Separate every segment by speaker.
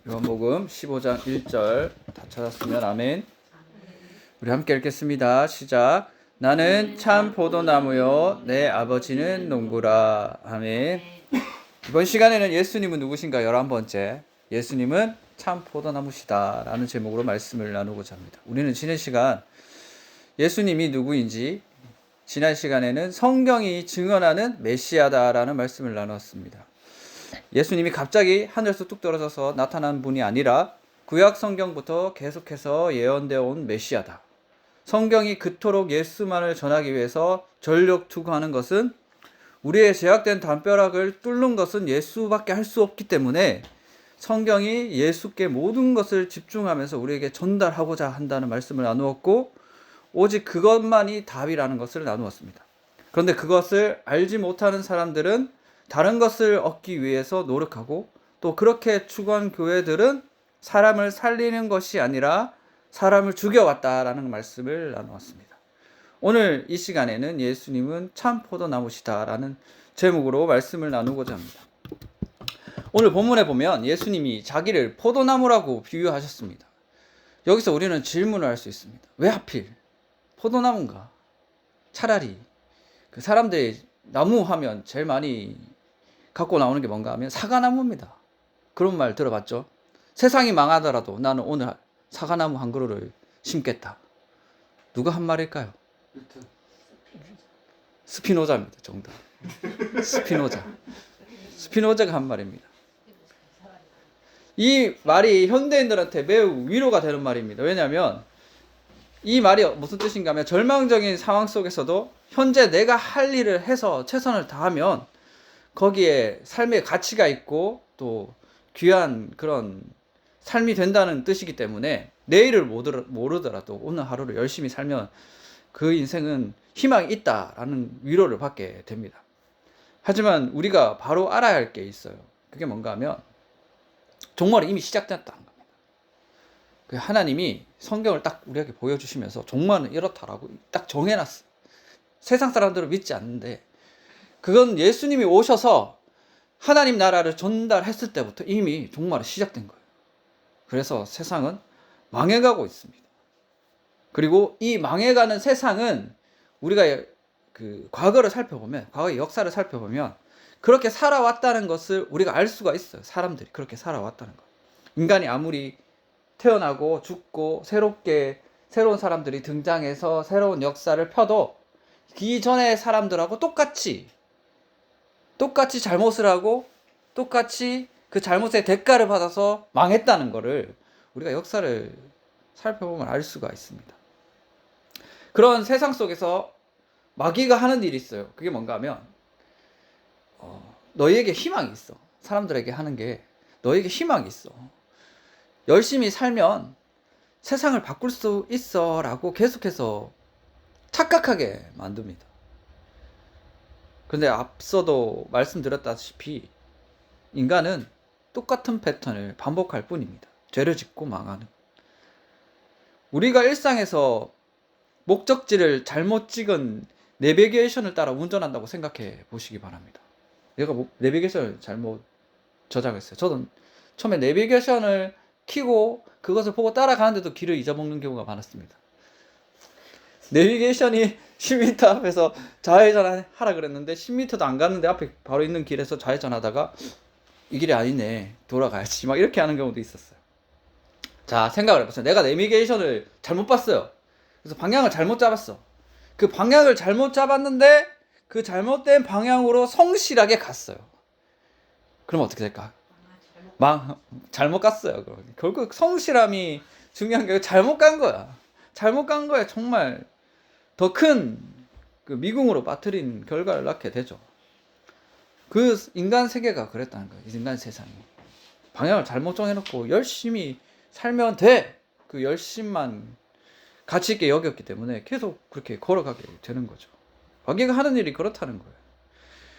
Speaker 1: 요한복음 15장 1절 다 찾았으면 아멘. 우리 함께 읽겠습니다. 시작. 나는 참 포도나무요 내 아버지는 농부라. 아멘. 이번 시간에는 예수님은 누구신가 11번째 예수님은 참 포도나무시다 라는 제목으로 말씀을 나누고자 합니다. 우리는 지난 시간 예수님이 누구인지, 지난 시간에는 성경이 증언하는 메시아다라는 말씀을 나눴습니다. 예수님이 갑자기 하늘에서 뚝 떨어져서 나타난 분이 아니라 구약 성경부터 계속해서 예언되어 온 메시아다. 성경이 그토록 예수만을 전하기 위해서 전력 투구하는 것은, 우리의 제약된 담벼락을 뚫는 것은 예수밖에 할 수 없기 때문에 성경이 예수께 모든 것을 집중하면서 우리에게 전달하고자 한다는 말씀을 나누었고, 오직 그것만이 답이라는 것을 나누었습니다. 그런데 그것을 알지 못하는 사람들은 다른 것을 얻기 위해서 노력하고, 또 그렇게 추구한 교회들은 사람을 살리는 것이 아니라 사람을 죽여왔다라는 말씀을 나누었습니다. 오늘 이 시간에는 예수님은 참 포도나무시다라는 제목으로 말씀을 나누고자 합니다. 오늘 본문에 보면 예수님이 자기를 포도나무라고 비유하셨습니다. 여기서 우리는 질문을 할 수 있습니다. 왜 하필 포도나무인가? 차라리 그 사람들이 나무 하면 제일 많이 갖고 나오는 게 뭔가 하면 사과나무입니다. 그런 말 들어봤죠? 세상이 망하더라도 나는 오늘 사과나무 한 그루를 심겠다. 누가 한 말일까요? 스피노자입니다. 정답. 스피노자가 한 말입니다. 이 말이 현대인들한테 매우 위로가 되는 말입니다. 왜냐하면 이 말이 무슨 뜻인가 하면, 절망적인 상황 속에서도 현재 내가 할 일을 해서 최선을 다하면 거기에 삶의 가치가 있고 또 귀한 그런 삶이 된다는 뜻이기 때문에, 내일을 모르더라도 오늘 하루를 열심히 살면 그 인생은 희망이 있다라는 위로를 받게 됩니다. 하지만 우리가 바로 알아야 할 게 있어요. 그게 뭔가 하면 종말이 이미 시작됐다는 겁니다. 하나님이 성경을 딱 우리에게 보여주시면서 종말은 이렇다라고 딱 정해놨어요. 세상 사람들은 믿지 않는데, 그건 예수님이 오셔서 하나님 나라를 전달했을 때부터 이미 종말이 시작된 거예요. 그래서 세상은 망해가고 있습니다. 그리고 이 망해가는 세상은 우리가 그 과거를 살펴보면, 과거의 역사를 살펴보면 그렇게 살아왔다는 것을 우리가 알 수가 있어요. 사람들이 그렇게 살아왔다는 거. 인간이 아무리 태어나고 죽고 새로운 사람들이 등장해서 새로운 역사를 펴도 기존의 사람들하고 똑같이 잘못을 하고 똑같이 그 잘못의 대가를 받아서 망했다는 것을 우리가 역사를 살펴보면 알 수가 있습니다. 그런 세상 속에서 마귀가 하는 일이 있어요. 그게 뭔가 하면 너희에게 희망이 있어. 사람들에게 하는 게, 너희에게 희망이 있어. 열심히 살면 세상을 바꿀 수 있어 라고 계속해서 착각하게 만듭니다. 그런데 앞서도 말씀드렸다시피 인간은 똑같은 패턴을 반복할 뿐입니다. 죄를 짓고 망하는. 우리가 일상에서 목적지를 잘못 찍은 내비게이션을 따라 운전한다고 생각해 보시기 바랍니다. 내가 내비게이션을 잘못 저장했어요. 저도 처음에 내비게이션을 켜고 그것을 보고 따라가는데도 길을 잊어먹는 경우가 많았습니다. 내비게이션이 10m 앞에서 좌회전 하라 그랬는데 10m도 안 갔는데 앞에 바로 있는 길에서 좌회전 하다가 이 길이 아니네, 돌아가야지, 막 이렇게 하는 경우도 있었어요. 자, 생각을 해보세요. 내가 내비게이션을 잘못 봤어요. 그래서 방향을 잘못 잡았어. 그 방향을 잘못 잡았는데 그 잘못된 방향으로 성실하게 갔어요. 그럼 어떻게 될까? 잘못 갔어요. 결국 성실함이 중요한 게, 잘못 간 거야. 정말 더 큰 그 미궁으로 빠뜨린 결과를 낳게 되죠. 그 인간 세계가 그랬다는 거예요. 인간 세상이 방향을 잘못 정해놓고 열심히 살면 돼, 그 열심만 가치 있게 여겼기 때문에 계속 그렇게 걸어가게 되는 거죠. 마귀가 하는 일이 그렇다는 거예요.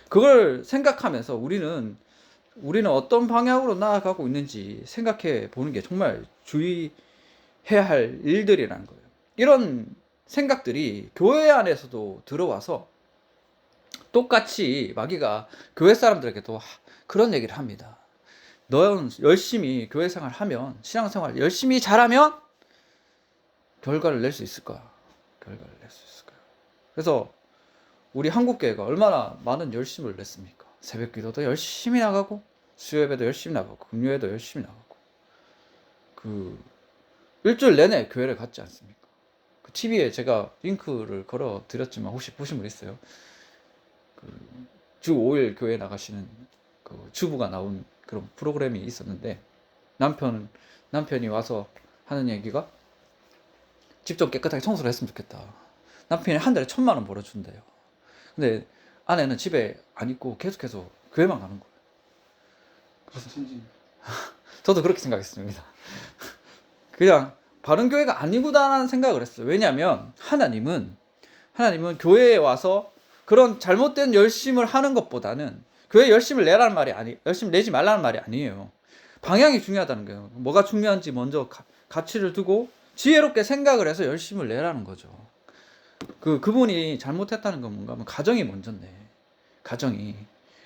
Speaker 1: 그걸 생각하면서 우리는 어떤 방향으로 나아가고 있는지 생각해 보는 게 정말 주의해야 할 일들이라는 거예요. 이런 생각들이 교회 안에서도 들어와서 똑같이 마귀가 교회 사람들에게도 그런 얘기를 합니다. 넌 열심히 교회 생활하면, 신앙생활 열심히 잘하면 결과를 낼 수 있을 거야. 결과를 낼 수 있을 거야. 그래서 우리 한국교회가 얼마나 많은 열심을 냈습니까? 새벽 기도도 열심히 나가고, 수요예배도 열심히 나가고, 금요예도 열심히 나가고, 일주일 내내 교회를 갔지 않습니까? TV에 제가 링크를 걸어 드렸지만 혹시 보신 분 있어요? 주 5일 교회 나가시는 주부가 나온 그런 프로그램이 있었는데, 남편이 와서 하는 얘기가 집 좀 깨끗하게 청소를 했으면 좋겠다. 남편이 한 달에 1,000만 원 벌어준대요. 근데 아내는 집에 안 있고 계속해서 교회만 가는 거예요. 그래서 저도 그렇게 생각했습니다. 그냥 바른 교회가 아니구나라는 생각을 했어요. 왜냐하면 하나님은 교회에 와서 그런 잘못된 열심을 하는 것보다는 교회 열심을 내라는 말이 열심히 내지 말라는 말이 아니에요. 방향이 중요하다는 거예요. 뭐가 중요한지 먼저 가치를 두고 지혜롭게 생각을 해서 열심을 내라는 거죠. 그분이 잘못했다는 건 뭔가 하면 가정이 먼저인데,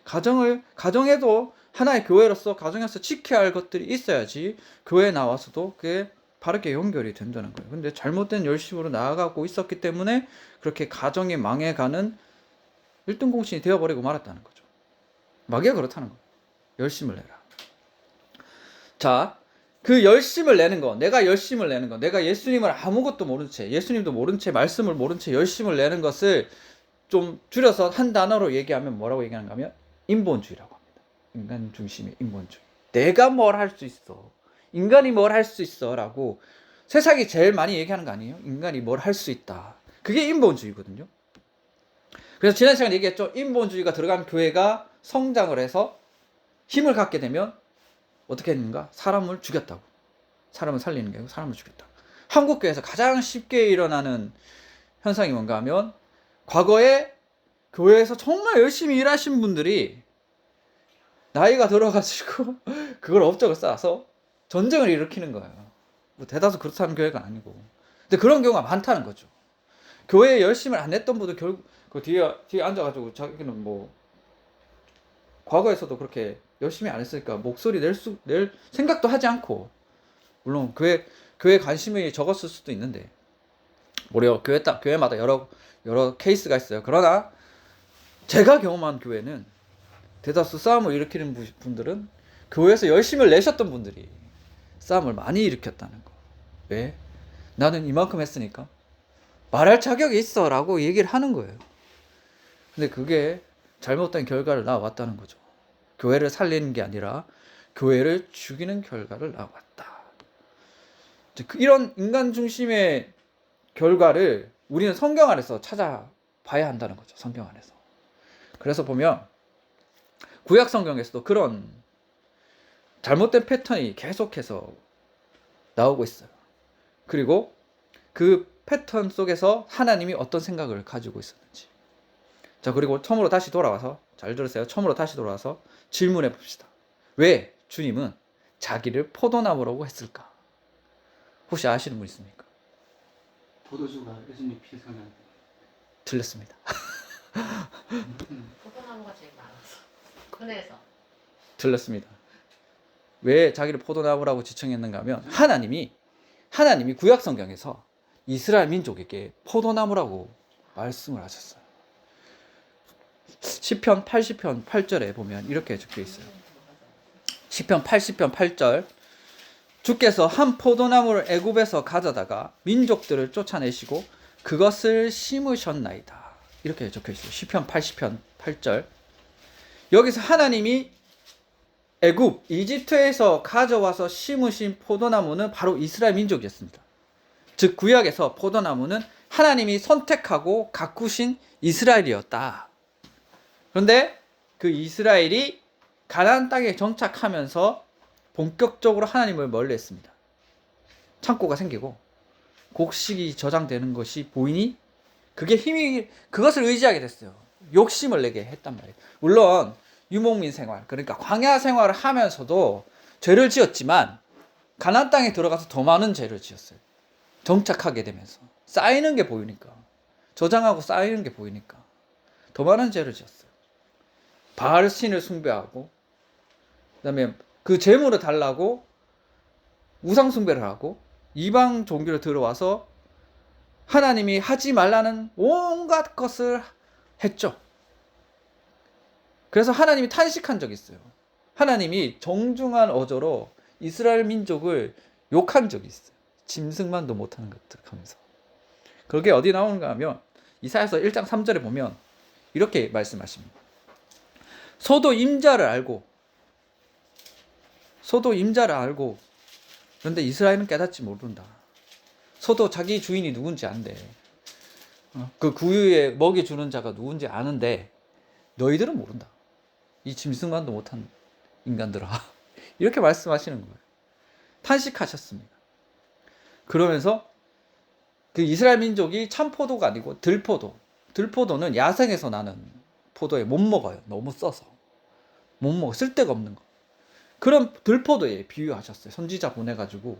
Speaker 1: 가정에도 하나의 교회로서 가정에서 지켜야 할 것들이 있어야지 교회에 나와서도 그게 바르게 연결이 된다는 거예요. 근데 잘못된 열심으로 나아가고 있었기 때문에 그렇게 가정이 망해가는 1등 공신이 되어버리고 말았다는 거죠. 마귀가 그렇다는 거예요. 열심을 내라. 자, 그 열심을 내는 거, 내가 열심을 내는 거, 내가 예수님을 아무것도 모른 채, 예수님도 모른 채, 말씀을 모른 채 열심을 내는 것을 좀 줄여서 한 단어로 얘기하면 뭐라고 얘기하는가 하면 인본주의라고 합니다. 인간 중심의 인본주의. 내가 뭘 할 수 있어. 인간이 뭘 할 수 있어 라고 세상이 제일 많이 얘기하는 거 아니에요? 인간이 뭘 할 수 있다. 그게 인본주의거든요. 그래서 지난 시간에 얘기했죠. 인본주의가 들어간 교회가 성장을 해서 힘을 갖게 되면 어떻게 했는가? 사람을 죽였다고. 사람을 살리는 게 아니고 사람을 죽였다. 한국 교회에서 가장 쉽게 일어나는 현상이 뭔가 하면 과거에 교회에서 정말 열심히 일하신 분들이 나이가 들어가지고 그걸 업적을 쌓아서 전쟁을 일으키는 거예요. 뭐 대다수 그렇다는 교회가 아니고. 근데 그런 경우가 많다는 거죠. 교회에 열심을 안 했던 분들 결국 그 뒤에 앉아가지고 자기는 뭐 과거에서도 그렇게 열심히 안 했으니까 목소리 낼 생각도 하지 않고, 물론 교회 관심이 적었을 수도 있는데, 우리가 교회마다 여러 케이스가 있어요. 그러나 제가 경험한 교회는 대다수 싸움을 일으키는 분들은 교회에서 열심을 내셨던 분들이 싸움을 많이 일으켰다는 거. 왜? 나는 이만큼 했으니까 말할 자격이 있어 라고 얘기를 하는 거예요. 근데 그게 잘못된 결과를 낳아왔다는 거죠. 교회를 살리는 게 아니라 교회를 죽이는 결과를 낳아왔다. 이런 인간 중심의 결과를 우리는 성경 안에서 찾아봐야 한다는 거죠. 성경 안에서. 그래서 보면 구약 성경에서도 그런 잘못된 패턴이 계속해서 나오고 있어요. 그리고 그 패턴 속에서 하나님이 어떤 생각을 가지고 있었는지. 자, 그리고 처음으로 다시 돌아와서, 잘 들으세요. 처음으로 다시 돌아와서 질문해 봅시다. 왜 주님은 자기를 포도나무라고 했을까? 혹시 아시는 분 있습니까?
Speaker 2: 포도주가 예수님 피에 사면
Speaker 1: 틀렸습니다.
Speaker 3: 포도나무가 제일 많았어. 흔해서.
Speaker 1: 틀렸습니다. 왜 자기를 포도나무라고 지칭했는가 하면 하나님이 구약 성경에서 이스라엘 민족에게 포도나무라고 말씀을 하셨어요. 시편 80편 8절에 보면 이렇게 적혀 있어요. 시편 80편 8절, 주께서 한 포도나무를 애굽에서 가져다가 민족들을 쫓아내시고 그것을 심으셨나이다. 이렇게 적혀 있어요. 시편 80편 8절. 여기서 하나님이 애굽, 이집트에서 가져와서 심으신 포도나무는 바로 이스라엘 민족이었습니다. 즉 구약에서 포도나무는 하나님이 선택하고 가꾸신 이스라엘이었다. 그런데 그 이스라엘이 가나안 땅에 정착하면서 본격적으로 하나님을 멀리했습니다. 창고가 생기고 곡식이 저장되는 것이 보이니 그것을 의지하게 됐어요. 욕심을 내게 했단 말이에요. 물론 유목민 생활, 그러니까 광야 생활을 하면서도 죄를 지었지만 가나안 땅에 들어가서 더 많은 죄를 지었어요. 정착하게 되면서 쌓이는 게 보이니까, 저장하고 쌓이는 게 보이니까 더 많은 죄를 지었어요. 바알 신을 숭배하고, 그다음에 그 재물을 달라고 우상 숭배를 하고 이방 종교로 들어와서 하나님이 하지 말라는 온갖 것을 했죠. 그래서 하나님이 탄식한 적이 있어요. 하나님이 정중한 어조로 이스라엘 민족을 욕한 적이 있어요. 짐승만도 못하는 것들 하면서. 그게 어디 나오는가 하면 이사야서 1장 3절에 보면 이렇게 말씀하십니다. 소도 임자를 알고 그런데 이스라엘은 깨닫지 모른다. 소도 자기 주인이 누군지 안대. 그 구유에 먹이 주는 자가 누군지 아는데 너희들은 모른다. 이 짐승만도 못한 인간들아. 이렇게 말씀하시는 거예요. 탄식하셨습니다. 그러면서 그 이스라엘 민족이 참 포도가 아니고 들포도는 야생에서 나는 포도에 못 먹어요. 너무 써서 못 먹어. 쓸데가 없는 거. 그런 들포도에 비유하셨어요. 선지자 보내가지고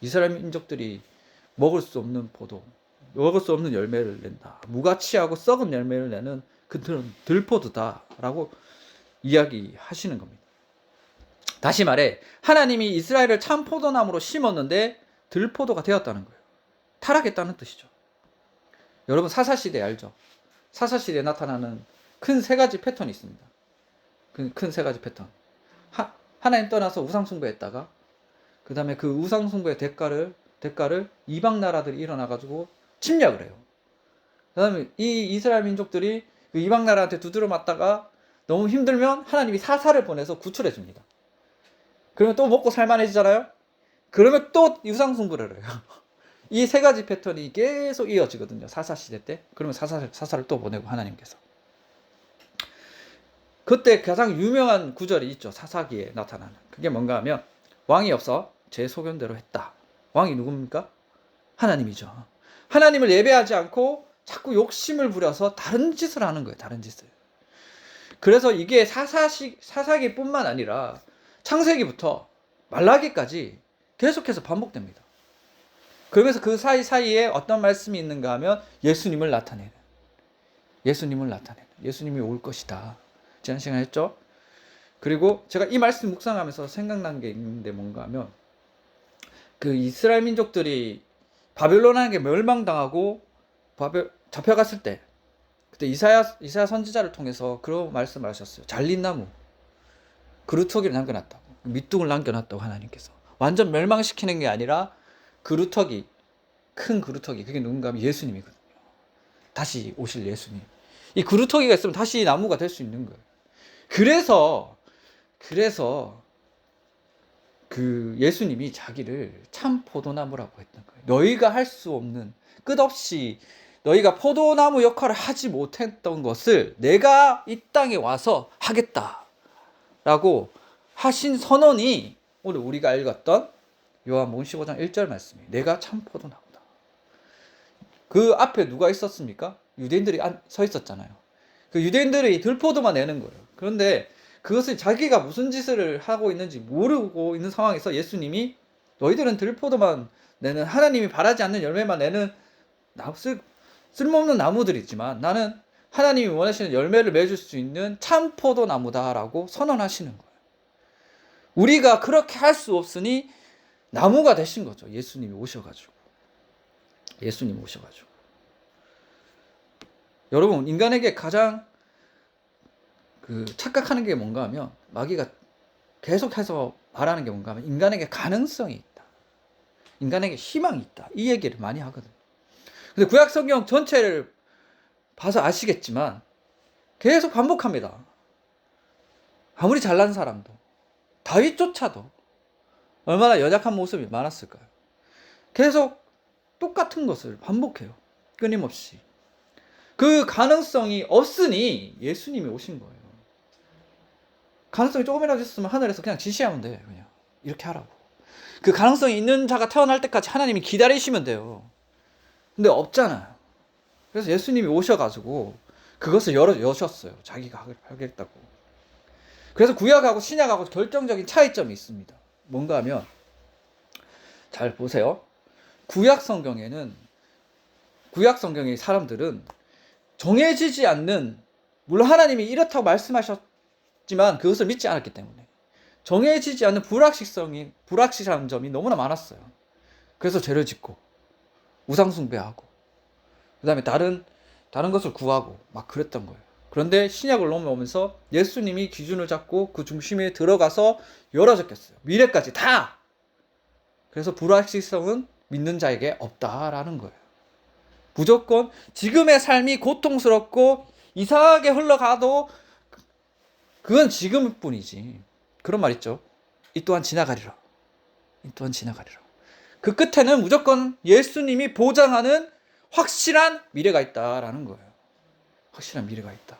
Speaker 1: 이스라엘 민족들이 먹을 수 없는 포도, 먹을 수 없는 열매를 낸다. 무가치하고 썩은 열매를 내는 그들은 들포도다라고 이야기하시는 겁니다. 다시 말해 하나님이 이스라엘을 참 포도나무로 심었는데 들포도가 되었다는 거예요. 타락했다는 뜻이죠. 여러분 사사시대 알죠? 사사시대에 나타나는 큰 세 가지 패턴이 있습니다. 큰 세 가지 패턴. 하나님 떠나서 우상 숭배했다가 그 다음에 그 우상 숭배의 대가를 이방 나라들이 일어나가지고 침략을 해요. 그 다음에 이 이스라엘 민족들이 그 이방 나라한테 두드려 맞다가 너무 힘들면 하나님이 사사를 보내서 구출해 줍니다. 그러면 또 먹고 살만해지잖아요. 그러면 또 우상 숭배를 해요. 이 세 가지 패턴이 계속 이어지거든요. 사사시대 때. 그러면 사사를 또 보내고 하나님께서. 그때 가장 유명한 구절이 있죠. 사사기에 나타나는. 그게 뭔가 하면 왕이 없어 제 소견대로 했다. 왕이 누굽니까? 하나님이죠. 하나님을 예배하지 않고 자꾸 욕심을 부려서 다른 짓을 하는 거예요. 다른 짓을. 그래서 이게 사사기뿐만 아니라 창세기부터 말라기까지 계속해서 반복됩니다. 그러면서 그 사이사이에 어떤 말씀이 있는가 하면 예수님을 나타내는. 예수님이 올 것이다. 지난 시간에 했죠. 그리고 제가 이 말씀 묵상하면서 생각난 게 있는데 뭔가 하면 그 이스라엘 민족들이 바벨론에게 멸망당하고 잡혀갔을 때 그때 이사야 선지자를 통해서 그런 말씀을 하셨어요. 잘린 나무 그루터기를 남겨놨다고. 밑둥을 남겨놨다고 하나님께서. 완전 멸망시키는 게 아니라 그루터기, 큰 그루터기, 그게 누군가 하면 예수님이거든요. 다시 오실 예수님. 이 그루터기가 있으면 다시 나무가 될 수 있는 거예요. 그래서 그 예수님이 자기를 참 포도나무라고 했던 거예요. 너희가 할 수 없는, 끝없이 너희가 포도나무 역할을 하지 못했던 것을 내가 이 땅에 와서 하겠다라고 하신 선언이 오늘 우리가 읽었던 요한복음 15장 1절 말씀이에요. 내가 참 포도나무다. 그 앞에 누가 있었습니까? 유대인들이 서 있었잖아요. 그 유대인들이 들포도만 내는 거예요. 그런데 그것을 자기가 무슨 짓을 하고 있는지 모르고 있는 상황에서 예수님이 너희들은 들포도만 내는, 하나님이 바라지 않는 열매만 내는 쓸모없는 나무들이지만 나는 하나님이 원하시는 열매를 맺을 수 있는 참 포도나무다라고 선언하시는 거예요. 우리가 그렇게 할 수 없으니 나무가 되신 거죠. 예수님이 오셔가지고. 여러분, 인간에게 가장 착각하는 게 뭔가 하면, 마귀가 계속해서 말하는 게 뭔가 하면, 인간에게 가능성이 있다. 인간에게 희망이 있다. 이 얘기를 많이 하거든요. 근데 구약 성경 전체를 봐서 아시겠지만, 계속 반복합니다. 아무리 잘난 사람도, 다윗조차도 얼마나 연약한 모습이 많았을까요? 계속 똑같은 것을 반복해요. 끊임없이. 그 가능성이 없으니 예수님이 오신 거예요. 가능성이 조금이라도 있으면 하늘에서 그냥 지시하면 돼요. 그냥 이렇게 하라고. 그 가능성이 있는 자가 태어날 때까지 하나님이 기다리시면 돼요. 근데 없잖아요. 그래서 예수님이 오셔가지고 그것을 여셨어요. 자기가 하겠다고. 그래서 구약하고 신약하고 결정적인 차이점이 있습니다. 뭔가 하면, 잘 보세요. 구약 성경의 사람들은 정해지지 않는, 물론 하나님이 이렇다고 말씀하셨지만 그것을 믿지 않았기 때문에 정해지지 않는 불확실한 점이 너무나 많았어요. 그래서 죄를 짓고 우상 숭배하고 그다음에 다른 것을 구하고 막 그랬던 거예요. 그런데 신약을 넘어오면서 예수님이 기준을 잡고 그 중심에 들어가서 열어졌겠어요. 미래까지 다. 그래서 불확실성은 믿는 자에게 없다라는 거예요. 무조건 지금의 삶이 고통스럽고 이상하게 흘러가도 그건 지금뿐이지. 그런 말 있죠. 이 또한 지나가리라. 이 또한 지나가리라. 그 끝에는 무조건 예수님이 보장하는 확실한 미래가 있다라는 거예요. 확실한 미래가 있다.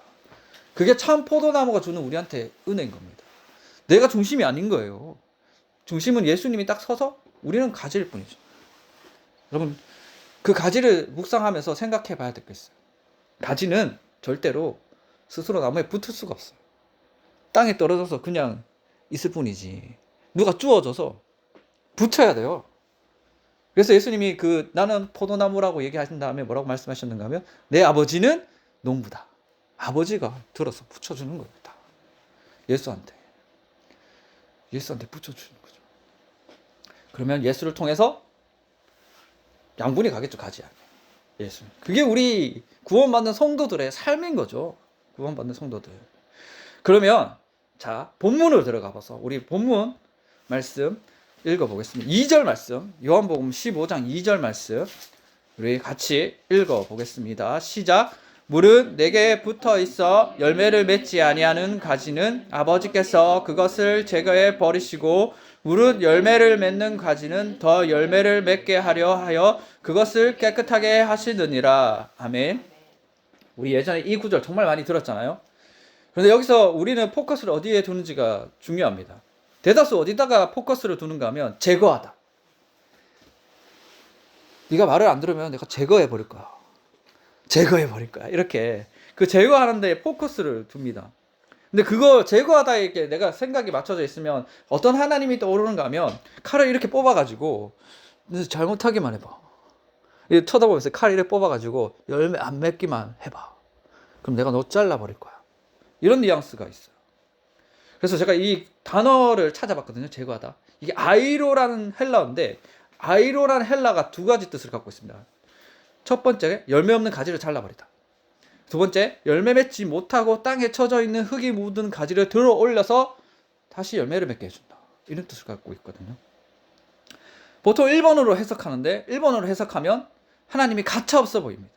Speaker 1: 그게 참 포도나무가 주는 우리한테 은혜인 겁니다. 내가 중심이 아닌 거예요. 중심은 예수님이 딱 서서 우리는 가지일 뿐이죠. 여러분, 그 가지를 묵상하면서 생각해 봐야 되겠어요. 가지는 절대로 스스로 나무에 붙을 수가 없어요. 땅에 떨어져서 그냥 있을 뿐이지. 누가 주워줘서 붙여야 돼요. 그래서 예수님이 나는 포도나무라고 얘기하신 다음에 뭐라고 말씀하셨는가 하면 내 아버지는 농부다. 아버지가 들어서 붙여주는 겁니다. 예수한테 붙여주는 거죠. 그러면 예수를 통해서 양분이 가겠죠. 가지 않게. 예수. 그게 우리 구원받는 성도들의 삶인 거죠. 구원받는 성도들. 그러면 자, 본문으로 들어가 봐서 우리 본문 말씀 읽어보겠습니다. 2절 말씀, 요한복음 15장 2절 말씀 우리 같이 읽어보겠습니다. 시작. 물은 내게 붙어 있어 열매를 맺지 아니하는 가지는 아버지께서 그것을 제거해 버리시고 물은 열매를 맺는 가지는 더 열매를 맺게 하려 하여 그것을 깨끗하게 하시느니라. 아멘. 우리 예전에 이 구절 정말 많이 들었잖아요. 그런데 여기서 우리는 포커스를 어디에 두는지가 중요합니다. 대다수 어디다가 포커스를 두는가 하면 제거하다. 네가 말을 안 들으면 내가 제거해 버릴 거야. 이렇게 그 제거하는 데 포커스를 둡니다. 근데 그거 제거하다에 내가 생각이 맞춰져 있으면 어떤 하나님이 떠오르는가 하면 칼을 이렇게 뽑아가지고 잘못하기만 해봐. 이렇게 쳐다보면서 칼을 이렇게 뽑아가지고 열매 안 맺기만 해봐. 그럼 내가 너 잘라버릴 거야. 이런 뉘앙스가 있어요. 그래서 제가 이 단어를 찾아봤거든요. 제거하다. 이게 아이로라는 헬라어인데 아이로라는 헬라가 두 가지 뜻을 갖고 있습니다. 첫 번째, 열매 없는 가지를 잘라버리다. 두 번째, 열매 맺지 못하고 땅에 쳐져 있는 흙이 묻은 가지를 들어 올려서 다시 열매를 맺게 해준다. 이런 뜻을 갖고 있거든요. 보통 1번으로 해석하는데 1번으로 해석하면 하나님이 가차없어 보입니다.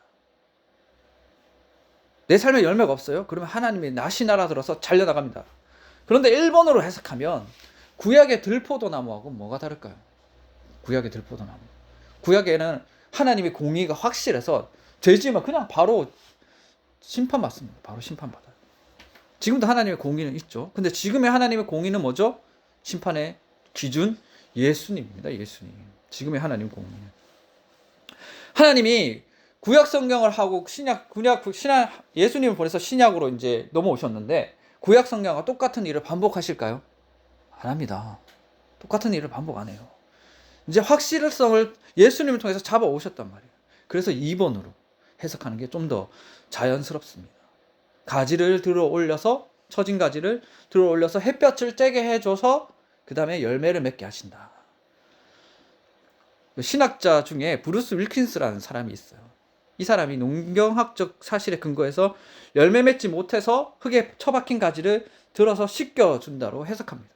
Speaker 1: 내 삶에 열매가 없어요? 그러면 하나님이 낫이 날아들어서 잘려나갑니다. 그런데 1번으로 해석하면 구약의 들포도나무하고 뭐가 다를까요? 구약의 들포도나무. 구약에는 하나님의 공의가 확실해서 죄 지으면 그냥 바로 심판받습니다. 바로 심판받아요. 지금도 하나님의 공의는 있죠. 근데 지금의 하나님의 공의는 뭐죠? 심판의 기준 예수님입니다. 예수님. 지금의 하나님 공의는. 하나님이 구약 성경을 하고 신약 예수님을 보내서 신약으로 이제 넘어오셨는데 구약 성경과 똑같은 일을 반복하실까요? 안 합니다. 똑같은 일을 반복 안 해요. 이제 확실성을 예수님을 통해서 잡아오셨단 말이에요. 그래서 2번으로 해석하는 게 좀 더 자연스럽습니다. 가지를 들어 올려서 처진 가지를 들어 올려서 햇볕을 쬐게 해줘서 그 다음에 열매를 맺게 하신다. 신학자 중에 브루스 윌킨스라는 사람이 있어요. 이 사람이 농경학적 사실에 근거해서 열매 맺지 못해서 흙에 처박힌 가지를 들어서 씻겨준다로 해석합니다.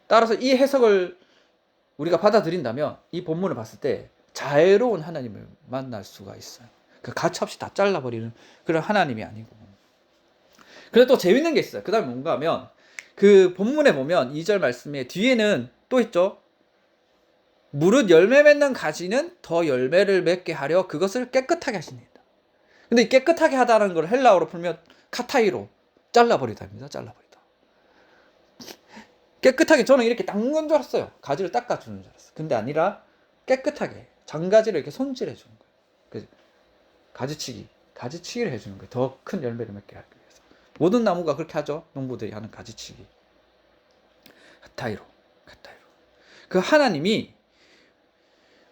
Speaker 1: 따라서 이 해석을 우리가 받아들인다면 이 본문을 봤을 때 자애로운 하나님을 만날 수가 있어요. 그 가차없이 다 잘라버리는 그런 하나님이 아니고. 그런데 또 재밌는 게 있어요. 그 다음에 뭔가 하면 그 본문에 보면 2절 말씀에 뒤에는 또 있죠. 무릇 열매 맺는 가지는 더 열매를 맺게 하려 그것을 깨끗하게 하십니다. 근데 이 깨끗하게 하다는 걸 헬라어로 풀면 카타이로 잘라버리다입니다. 잘라버리다. 깨끗하게 저는 이렇게 닦는 줄 알았어요. 가지를 닦아주는 줄 알았어요. 근데 아니라 깨끗하게 장가지를 이렇게 손질해 주는 거예요. 가지치기를 해주는 거예요. 더 큰 열매를 맺게 하기 위해서. 모든 나무가 그렇게 하죠. 농부들이 하는 가지치기. 카타이로. 그 하나님이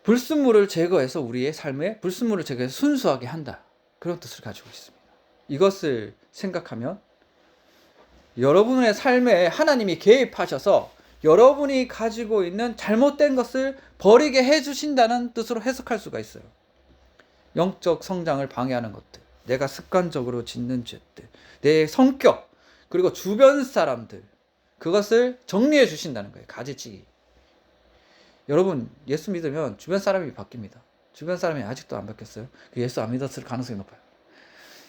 Speaker 1: 불순물을 제거해서 우리의 삶에 불순물을 제거해서 순수하게 한다. 그런 뜻을 가지고 있습니다. 이것을 생각하면 여러분의 삶에 하나님이 개입하셔서 여러분이 가지고 있는 잘못된 것을 버리게 해주신다는 뜻으로 해석할 수가 있어요. 영적 성장을 방해하는 것들, 내가 습관적으로 짓는 죄들, 내 성격, 그리고 주변 사람들, 그것을 정리해 주신다는 거예요. 가지치기. 여러분 예수 믿으면 주변 사람이 바뀝니다. 주변 사람이 아직도 안 바뀌었어요. 예수 안 믿었을 가능성이 높아요.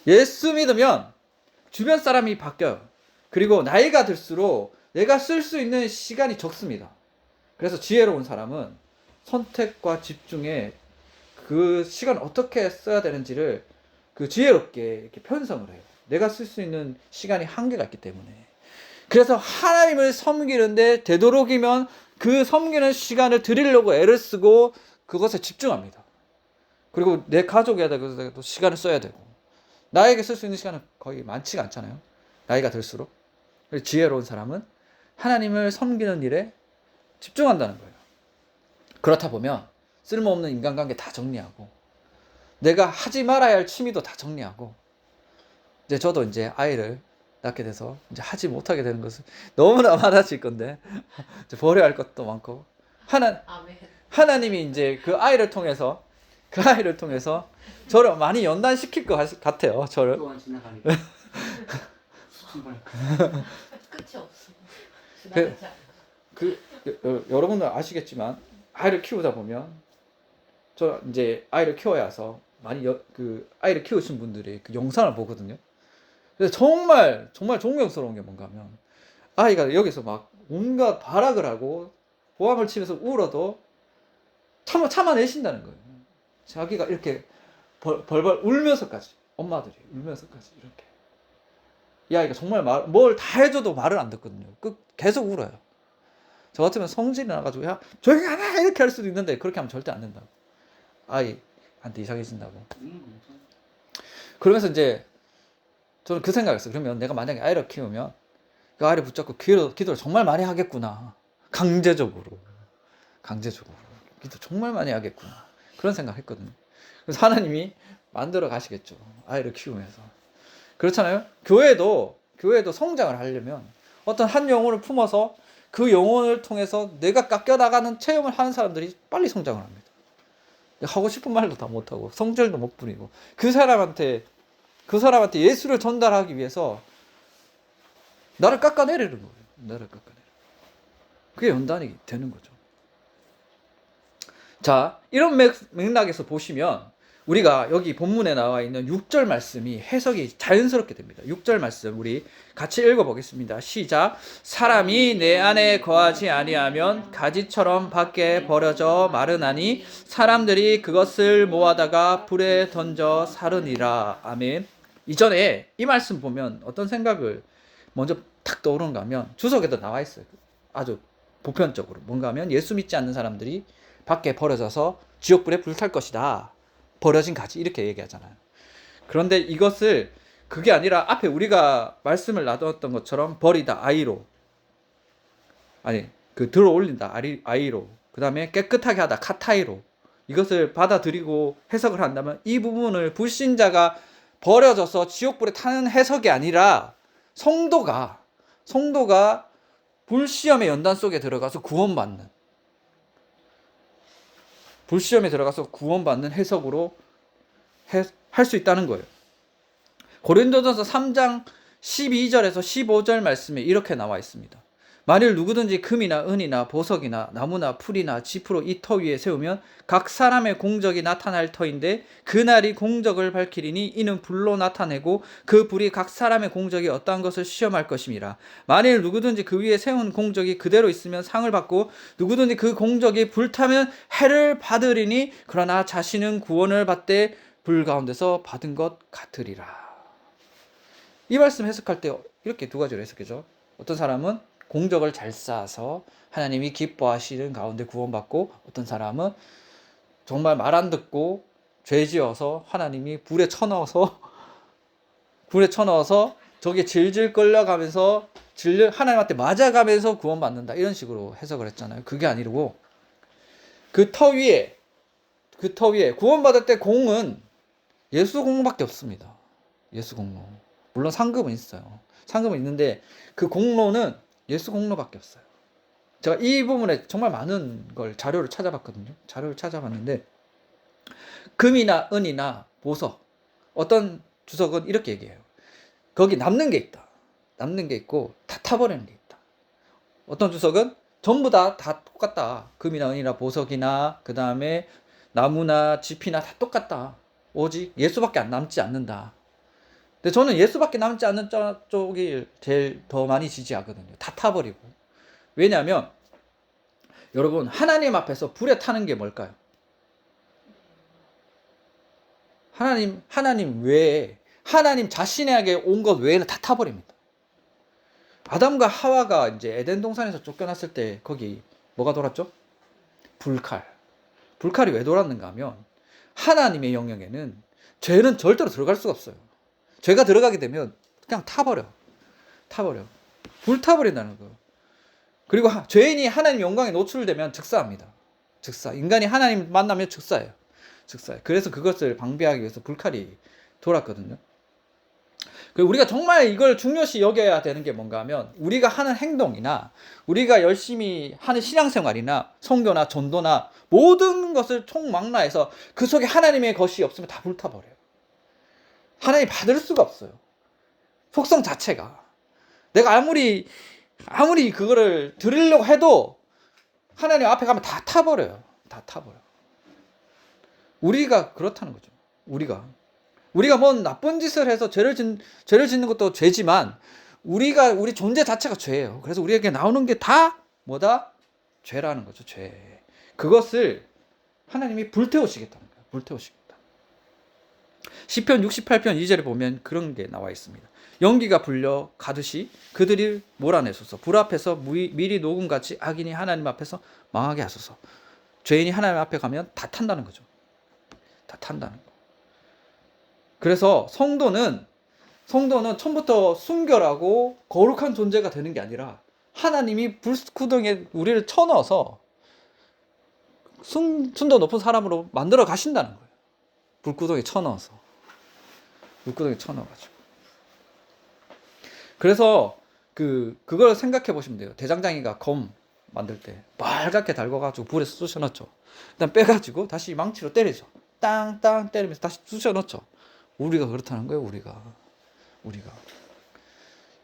Speaker 1: 예수 믿으면 주변 사람이 바뀌어요. 그리고 나이가 들수록 내가 쓸 수 있는 시간이 적습니다. 그래서 지혜로운 사람은 선택과 집중에 그 시간을 어떻게 써야 되는지를 그 지혜롭게 이렇게 편성을 해요. 내가 쓸 수 있는 시간이 한계가 있기 때문에. 그래서 하나님을 섬기는데 되도록이면 그 섬기는 시간을 드리려고 애를 쓰고 그것에 집중합니다. 그리고 내 가족에다가도 시간을 써야 되고, 나에게 쓸 수 있는 시간은 거의 많지가 않잖아요. 나이가 들수록. 지혜로운 사람은 하나님을 섬기는 일에 집중한다는 거예요. 그렇다 보면 쓸모없는 인간관계 다 정리하고, 내가 하지 말아야 할 취미도 다 정리하고, 이제 저도 이제 아이를 낳게 돼서 이제 하지 못하게 되는 것은 너무나 많아질 건데, 이제 버려야 할 것도 많고,
Speaker 3: 아멘.
Speaker 1: 하나님이 이제 그 아이를 통해서 저를 많이 연단시킬 것 같아요. 저를.
Speaker 2: 또한 지나가니까 신발.
Speaker 3: 끝이 없어. 지나가지 않아.
Speaker 1: 여러분들 아시겠지만 아이를 키우다 보면, 저 이제 아이를 키워야 해서 많이 그 아이를 키우신 분들이 그 영상을 보거든요. 그래서 정말 존경스러운 게 뭔가 하면, 아이가 여기서 막 온갖 발악을 하고 고함을 치면서 울어도 참아내신다는 거예요. 자기가 이렇게 벌벌 울면서까지, 엄마들이 울면서까지 이렇게. 이 아이가 정말 뭘 다 해줘도 말을 안 듣거든요. 계속 울어요. 저 같으면 성질이 나가지고 야 조용히 하라 이렇게 할 수도 있는데, 그렇게 하면 절대 안 된다고. 아이한테 이상해진다고. 그러면서 이제 저는 그 생각을 했어요. 그러면 내가 만약에 아이를 키우면 그 아이를 붙잡고 기도를 정말 많이 하겠구나. 강제적으로 기도 정말 많이 하겠구나. 그런 생각을 했거든요. 그래서 하나님이 만들어 가시겠죠. 아이를 키우면서. 그렇잖아요. 교회도 성장을 하려면 어떤 한 영혼을 품어서 그 영혼을 통해서 내가 깎여나가는 체험을 하는 사람들이 빨리 성장을 합니다. 하고 싶은 말도 다 못하고 성질도 못 부리고, 그 사람한테 예수를 전달하기 위해서 나를 깎아내리는 거예요. 나를 깎아내리는. 그게 연단이 되는 거죠. 자, 이런 맥락에서 보시면 우리가 여기 본문에 나와 있는 6절 말씀이 해석이 자연스럽게 됩니다. 6절 말씀 우리 같이 읽어보겠습니다. 시작. 사람이 내 안에 거하지 아니하면 가지처럼 밖에 버려져 마르나니 사람들이 그것을 모아다가 불에 던져 사르니라. 아멘. 이전에 이 말씀 보면 어떤 생각을 먼저 탁 떠오르는가 하면, 주석에도 나와 있어요. 아주 보편적으로 뭔가 하면 예수 믿지 않는 사람들이 밖에 버려져서 지옥불에 불탈 것이다. 버려진 가지, 이렇게 얘기하잖아요. 그런데 이것을 그게 아니라 앞에 우리가 말씀을 놔두었던 것처럼 버리다 아이로, 들어 올린다 아이로, 그 다음에 깨끗하게 하다 카타이로, 이것을 받아들이고 해석을 한다면 이 부분을 불신자가 버려져서 지옥불에 타는 해석이 아니라 성도가 불시험의 연단 속에 들어가서 구원받는, 해석으로 할 수 있다는 거예요. 고린도전서 3장 12절에서 15절 말씀에 이렇게 나와 있습니다. 만일 누구든지 금이나 은이나 보석이나 나무나 풀이나 지프로 이 터 위에 세우면 각 사람의 공적이 나타날 터인데 그날이 공적을 밝히리니 이는 불로 나타내고 그 불이 각 사람의 공적이 어떠한 것을 시험할 것임이라. 만일 누구든지 그 위에 세운 공적이 그대로 있으면 상을 받고 누구든지 그 공적이 불타면 해를 받으리니 그러나 자신은 구원을 받되 불 가운데서 받은 것 같으리라. 이 말씀 해석할 때 이렇게 두 가지로 해석해죠. 어떤 사람은 공적을 잘 쌓아서 하나님이 기뻐하시는 가운데 구원받고, 어떤 사람은 정말 말 안 듣고 죄지어서 하나님이 불에 쳐넣어서 저게 질질 끌려가면서 하나님한테 맞아가면서 구원받는다, 이런 식으로 해석을 했잖아요. 그게 아니고 그 터 위에 구원받을 때 공은 예수 공밖에 없습니다. 예수 공로. 물론 상급은 있어요. 상급은 있는데 그 공로는 예수 공로밖에 없어요. 제가 이 부분에 정말 많은 걸 자료를 찾아봤거든요. 자료를 찾아봤는데 금이나 은이나 보석 어떤 주석은 이렇게 얘기해요. 거기 남는 게 있다. 남는 게 있고 다 타버리는 게 있다. 어떤 주석은 전부 다 똑같다. 금이나 은이나 보석이나 그 다음에 나무나 지피나 다 똑같다. 오직 예수밖에 안 남지 않는다. 근데 저는 예수밖에 남지 않는 쪽이 제일 더 많이 지지하거든요. 다 타버리고. 왜냐하면 여러분 하나님 앞에서 불에 타는 게 뭘까요? 하나님 외에 하나님 자신에게 온 것 외에는 다 타버립니다. 아담과 하와가 이제 에덴 동산에서 쫓겨났을 때 거기 뭐가 돌았죠? 불칼. 불칼이 왜 돌았는가 하면 하나님의 영역에는 죄는 절대로 들어갈 수가 없어요. 죄가 들어가게 되면 그냥 타버려. 불타버린다는 거예요. 그리고 죄인이 하나님 영광에 노출되면 즉사합니다. 즉사. 인간이 하나님 만나면 즉사예요. 그래서 그것을 방비하기 위해서 불칼이 돌았거든요. 그리고 우리가 정말 이걸 중요시 여겨야 되는 게 뭔가 하면 우리가 하는 행동이나 우리가 열심히 하는 신앙생활이나 선교나 전도나 모든 것을 총망라해서 그 속에 하나님의 것이 없으면 다 불타버려요. 하나님 받을 수가 없어요. 속성 자체가. 내가 아무리 그거를 드리려고 해도 하나님 앞에 가면 다 타버려요. 우리가 그렇다는 거죠. 우리가 뭐 나쁜 짓을 해서 죄를 짓는 것도 죄지만 우리 존재 자체가 죄예요. 그래서 우리에게 나오는 게 다 뭐다? 죄라는 거죠. 죄. 그것을 하나님이 불태우시겠다는 거예요. 불태우시겠다. 시편 68편 2절에 보면 그런 게 나와 있습니다. 연기가 불려 가듯이 그들이 몰아내소서. 불 앞에서 미리 녹음같이 악인이 하나님 앞에서 망하게 하소서. 죄인이 하나님 앞에 가면 다 탄다는 거죠. 다 탄다는 거. 그래서 성도는 처음부터 순결하고 거룩한 존재가 되는 게 아니라 하나님이 불구덩이에 우리를 쳐넣어서 순도 높은 사람으로 만들어 가신다는 거예요. 불구덩이에 쳐넣어가지고. 그래서 그걸 생각해 보시면 돼요. 대장장이가 검 만들 때 빨갛게 달궈가지고 불에 쑤셔 넣죠. 그다음 빼가지고 다시 망치로 때리죠. 땅땅 때리면서 다시 쑤셔 넣죠. 우리가 그렇다는 거예요. 우리가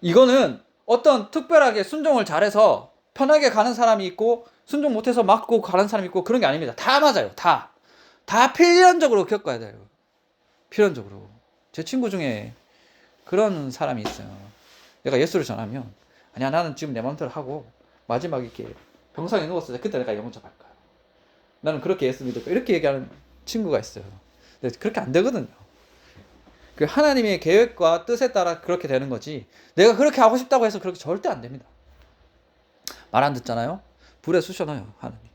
Speaker 1: 이거는 어떤 특별하게 순종을 잘해서 편하게 가는 사람이 있고 순종 못해서 맞고 가는 사람이 있고 그런 게 아닙니다. 다 맞아요. 다 필연적으로 겪어야 돼요. 필연적으로. 제 친구 중에 그런 사람이 있어요. 내가 예수를 전하면 아니야 나는 지금 내 마음대로 하고 마지막에 이렇게 병상에 누웠을 때 그때 내가 영혼 접할 거야. 나는 그렇게 예수 믿을 거야. 이렇게 얘기하는 친구가 있어요. 근데 그렇게 안 되거든요. 그 하나님의 계획과 뜻에 따라 그렇게 되는 거지 내가 그렇게 하고 싶다고 해서 그렇게 절대 안 됩니다. 말 안 듣잖아요? 불에 쑤셔넣어요. 하나님.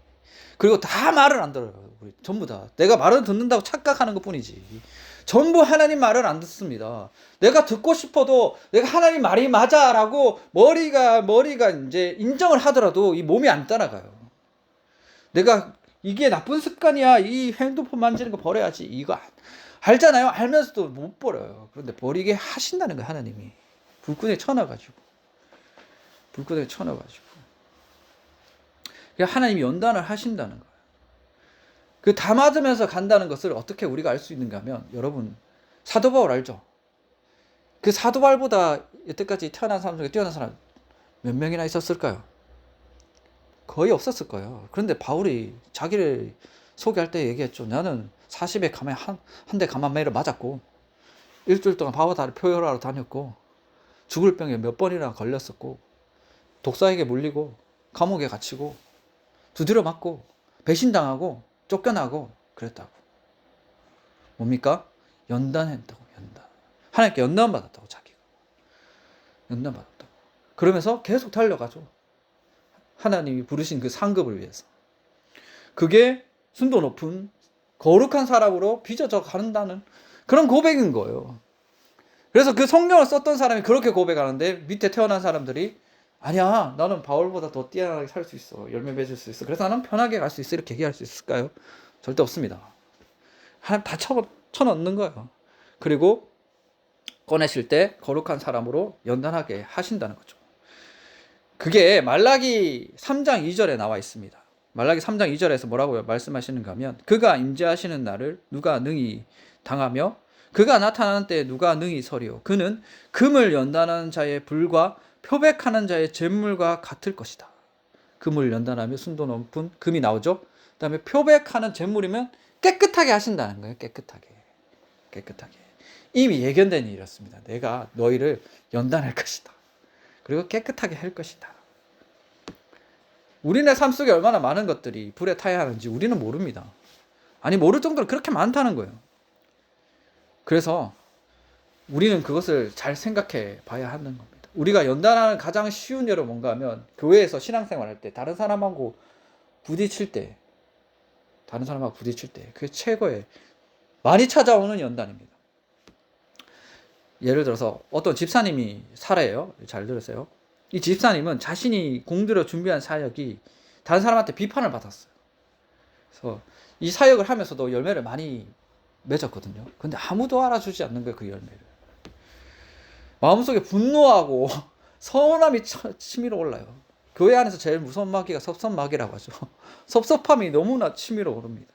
Speaker 1: 그리고 다 말을 안 들어요. 우리 전부 다. 내가 말을 듣는다고 착각하는 것뿐이지. 전부 하나님 말을 안 듣습니다. 내가 듣고 싶어도 내가 하나님 말이 맞아라고 머리가 이제 인정을 하더라도 이 몸이 안 따라가요. 내가 이게 나쁜 습관이야. 이 핸드폰 만지는 거 버려야지. 이거 알잖아요. 알면서도 못 버려요. 그런데 버리게 하신다는 거예요. 하나님이. 불구덩이에 쳐넣어가지고. 하나님이 연단을 하신다는 거예요. 그 다 맞으면서 간다는 것을 어떻게 우리가 알 수 있는가 하면 여러분 사도 바울 알죠? 그 사도 바울보다 여태까지 태어난 사람 중에 뛰어난 사람 몇 명이나 있었을까요? 거의 없었을 거예요. 그런데 바울이 자기를 소개할 때 얘기했죠. 나는 40에 가면 한 대 가만매를 맞았고 일주일 동안 바보다리 표혈하러 다녔고 죽을 병에 몇 번이나 걸렸었고 독사에게 물리고 감옥에 갇히고 두드려 맞고 배신당하고 쫓겨나고 그랬다고. 뭡니까? 연단했다고. 하나님께 연단받았다고. 자기가 연단받았다고. 그러면서 계속 달려가죠. 하나님이 부르신 그 상급을 위해서. 그게 순도 높은 거룩한 사람으로 빚어져 간다는 그런 고백인 거예요. 그래서 그 성경을 썼던 사람이 그렇게 고백하는데 밑에 태어난 사람들이 아니야 나는 바울보다 더 뛰어나게 살 수 있어. 열매 맺을 수 있어. 그래서 나는 편하게 갈 수 있어. 이렇게 얘기할 수 있을까요? 절대 없습니다. 하나님 다 쳐넣는 거예요. 그리고 꺼내실 때 거룩한 사람으로 연단하게 하신다는 거죠. 그게 말라기 3장 2절에 나와 있습니다. 말라기 3장 2절에서 뭐라고 말씀하시는가 하면 그가 임재하시는 날을 누가 능히 당하며 그가 나타나는 때에 누가 능히 서리오. 그는 금을 연단하는 자의 불과 표백하는 자의 잿물과 같을 것이다. 금을 연단하며 순도 높은 금이 나오죠. 그 다음에 표백하는 잿물이면 깨끗하게 하신다는 거예요. 깨끗하게. 이미 예견된 일이었습니다. 내가 너희를 연단할 것이다. 그리고 깨끗하게 할 것이다. 우리네 삶 속에 얼마나 많은 것들이 불에 타야 하는지 우리는 모릅니다. 아니 모를 정도로 그렇게 많다는 거예요. 그래서 우리는 그것을 잘 생각해 봐야 하는 겁니다. 우리가 연단하는 가장 쉬운 예로 뭔가 하면 교회에서 신앙생활 할 때 다른 사람하고 부딪힐 때 그게 최고의 많이 찾아오는 연단입니다. 예를 들어서 어떤 집사님이 사례예요. 잘 들으세요. 이 집사님은 자신이 공들여 준비한 사역이 다른 사람한테 비판을 받았어요. 그래서 이 사역을 하면서도 열매를 많이 맺었거든요. 근데 아무도 알아주지 않는 거예요. 그 열매를. 마음속에 분노하고 서운함이 치밀어 올라요. 교회 안에서 제일 무서운 마귀가 섭섭마귀라고 하죠. 섭섭함이 너무나 치밀어 오릅니다.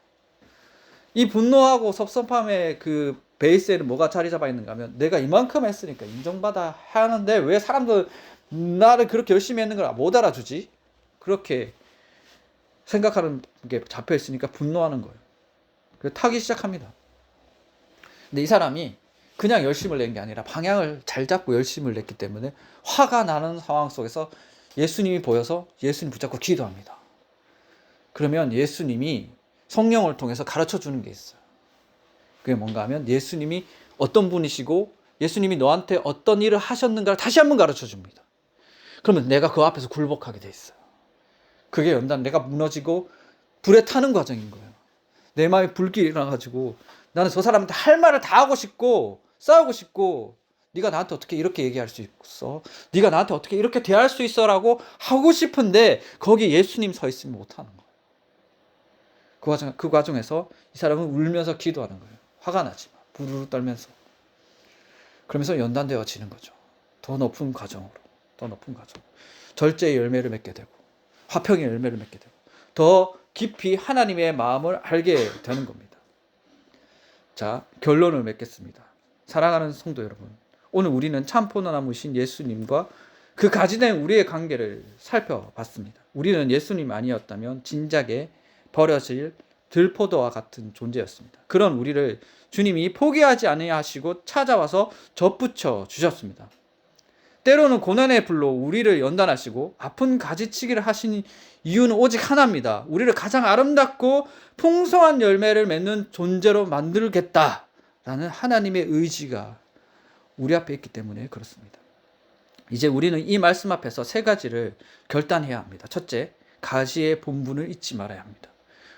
Speaker 1: 이 분노하고 섭섭함의 그 베이스에는 뭐가 자리 잡아 있는가 하면 내가 이만큼 했으니까 인정받아 하는데 왜 사람들 나를 그렇게 열심히 했는 걸 못 알아주지? 그렇게 생각하는 게 잡혀 있으니까 분노하는 거예요. 그래서 타기 시작합니다. 근데 이 사람이 그냥 열심을 낸 게 아니라 방향을 잘 잡고 열심을 냈기 때문에 화가 나는 상황 속에서 예수님이 보여서 예수님 붙잡고 기도합니다. 그러면 예수님이 성령을 통해서 가르쳐 주는 게 있어요. 그게 뭔가 하면 예수님이 어떤 분이시고 예수님이 너한테 어떤 일을 하셨는가를 다시 한번 가르쳐 줍니다. 그러면 내가 그 앞에서 굴복하게 돼 있어요. 그게 연단, 내가 무너지고 불에 타는 과정인 거예요. 내 마음에 불길이 일어나가지고 나는 저 사람한테 할 말을 다 하고 싶고 싸우고 싶고 네가 나한테 어떻게 이렇게 얘기할 수 있어? 네가 나한테 어떻게 이렇게 대할 수 있어? 라고 하고 싶은데 거기 예수님 서 있으면 못하는 거예요. 그 과정에서 이 사람은 울면서 기도하는 거예요. 화가 나지만 부르르 떨면서. 그러면서 연단되어지는 거죠. 더 높은 과정으로. 절제의 열매를 맺게 되고 화평의 열매를 맺게 되고 더 깊이 하나님의 마음을 알게 되는 겁니다. 자, 결론을 맺겠습니다. 사랑하는 성도 여러분, 오늘 우리는 참 포도나무신 예수님과 그 가지된 우리의 관계를 살펴봤습니다. 우리는 예수님 아니었다면 진작에 버려질 들포도와 같은 존재였습니다. 그런 우리를 주님이 포기하지 아니하시고 찾아와서 접붙여 주셨습니다. 때로는 고난의 불로 우리를 연단하시고 아픈 가지치기를 하신 이유는 오직 하나입니다. 우리를 가장 아름답고 풍성한 열매를 맺는 존재로 만들겠다라는 하나님의 의지가 우리 앞에 있기 때문에 그렇습니다. 이제 우리는 이 말씀 앞에서 세 가지를 결단해야 합니다. 첫째, 가지의 본분을 잊지 말아야 합니다.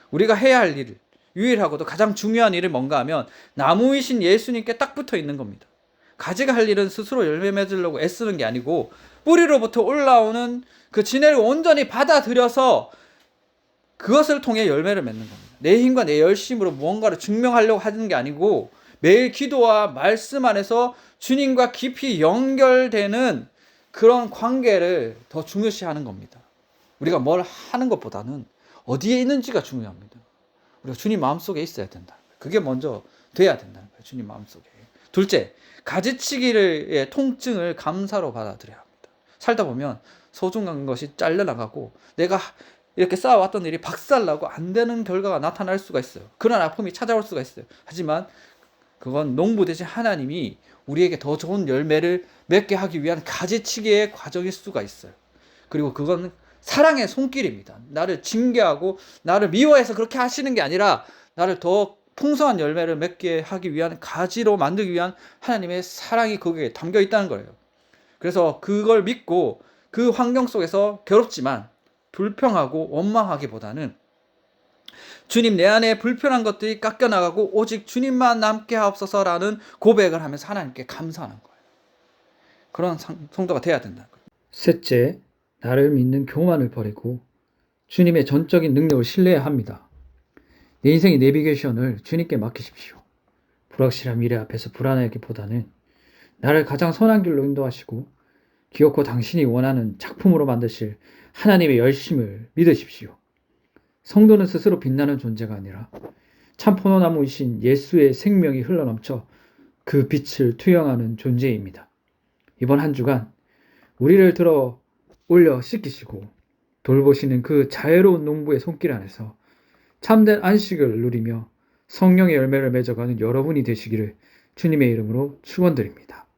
Speaker 1: 우리가 해야 할 일, 유일하고도 가장 중요한 일이 뭔가 하면 나무이신 예수님께 딱 붙어 있는 겁니다. 가지가 할 일은 스스로 열매 맺으려고 애쓰는 게 아니고 뿌리로부터 올라오는 그 진해를 온전히 받아들여서 그것을 통해 열매를 맺는 겁니다. 내 힘과 내 열심으로 무언가를 증명하려고 하는 게 아니고 매일 기도와 말씀 안에서 주님과 깊이 연결되는 그런 관계를 더 중요시하는 겁니다. 우리가 뭘 하는 것보다는 어디에 있는지가 중요합니다. 우리가 주님 마음속에 있어야 된다. 그게 먼저 돼야 된다는 거예요. 주님 마음속에. 둘째, 가지치기의 통증을 감사로 받아들여야 합니다. 살다 보면 소중한 것이 잘려나가고 내가 이렇게 쌓아왔던 일이 박살나고 안 되는 결과가 나타날 수가 있어요. 그런 아픔이 찾아올 수가 있어요. 하지만 그건 농부 대신 하나님이 우리에게 더 좋은 열매를 맺게 하기 위한 가지치기의 과정일 수가 있어요. 그리고 그건 사랑의 손길입니다. 나를 징계하고 나를 미워해서 그렇게 하시는 게 아니라 나를 더 풍성한 열매를 맺게 하기 위한 가지로 만들기 위한 하나님의 사랑이 거기에 담겨 있다는 거예요. 그래서 그걸 믿고 그 환경 속에서 괴롭지만 불평하고 원망하기보다는 주님 내 안에 불편한 것들이 깎여나가고 오직 주님만 남게 하옵소서라는 고백을 하면서 하나님께 감사하는 거예요. 그런 성도가 돼야 된다는 거예요. 셋째, 나를 믿는 교만을 버리고 주님의 전적인 능력을 신뢰해야 합니다. 내 인생의 내비게이션을 주님께 맡기십시오. 불확실한 미래 앞에서 불안하기보다는
Speaker 4: 나를 가장 선한 길로 인도하시고 기어코 당신이 원하는 작품으로 만드실 하나님의 열심을 믿으십시오. 성도는 스스로 빛나는 존재가 아니라 참 포도나무이신 예수의 생명이 흘러넘쳐 그 빛을 투영하는 존재입니다. 이번 한 주간 우리를 들어 올려 씻기시고 돌보시는 그 자애로운 농부의 손길 안에서 참된 안식을 누리며 성령의 열매를 맺어가는 여러분이 되시기를 주님의 이름으로 축원드립니다.